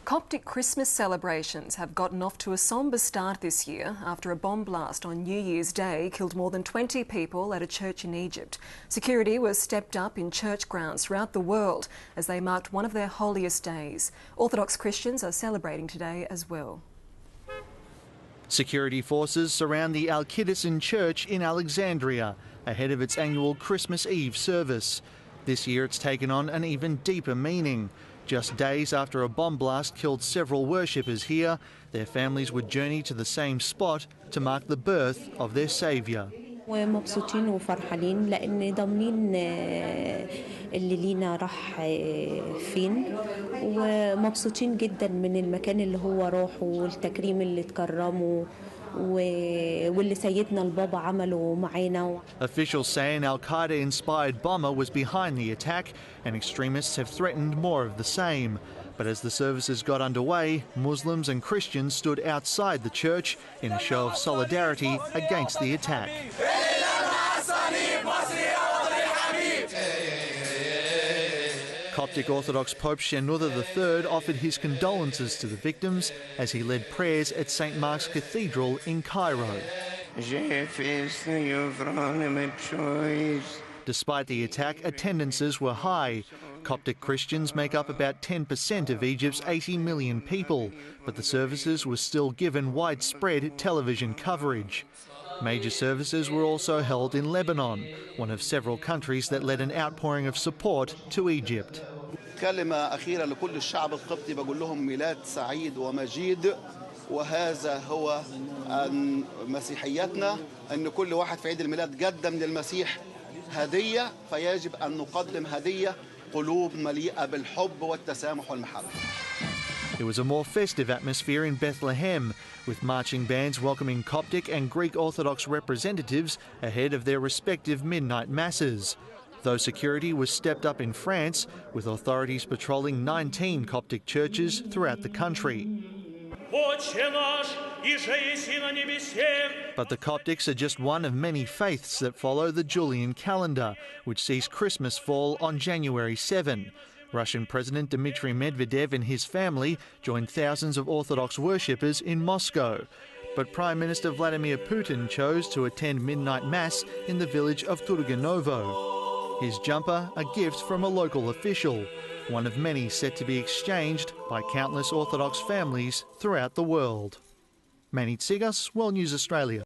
Coptic Christmas celebrations have gotten off to a sombre start this year after a bomb blast on New Year's Day killed more than 20 people at a church in Egypt. Security was stepped up in church grounds throughout the world as they marked one of their holiest days. Orthodox Christians are celebrating today as well. Security forces surround the Al-Qiddisin Church in Alexandria ahead of its annual Christmas Eve service. This year it's taken on an even deeper meaning. Just days after a bomb blast killed several worshippers here, their families would journey to the same spot to mark the birth of their saviour. ومبسوطين وفرحانين لأن ضامنين اللي لينا راح فين ومبسوطين جدا من المكان اللي هو راحه والتكريم اللي تكرمه واللي سيدنا البابا عمله معانا. Officials say an Al-Qaeda-inspired bomber was behind the attack and extremists have threatened more of the same. But as the services got underway, Muslims and Christians stood outside the church in a show of solidarity against the attack. Coptic Orthodox Pope Shenouda III offered his condolences to the victims as he led prayers at St. Mark's Cathedral in Cairo. Despite the attack, attendances were high. Coptic Christians make up about 10% of Egypt's 80 million people, but the services were still given widespread television coverage. Major services were also held in Lebanon, one of several countries that led an outpouring of support to Egypt. كلمة أخيرة لكل الشعب القبطي بقول لهم ميلاد سعيد ومجيد وهذا هو مسيحيتنا أن كل واحد في عيد الميلاد قدم للمسيح هدية فيجب أن نقدم هدية قلوب مليئة بالحب والتسامح والمحبة. It was a more festive atmosphere in Bethlehem, with marching bands welcoming Coptic and Greek Orthodox representatives ahead of their respective midnight masses. Though security was stepped up in France, with authorities patrolling 19 Coptic churches throughout the country. But the Coptics are just one of many faiths that follow the Julian calendar, which sees Christmas fall on January 7. Russian President Dmitry Medvedev and his family joined thousands of Orthodox worshippers in Moscow. But Prime Minister Vladimir Putin chose to attend midnight mass in the village of Turganovo. His jumper, a gift from a local official, one of many set to be exchanged by countless Orthodox families throughout the world. Manny Tsigas, World News Australia.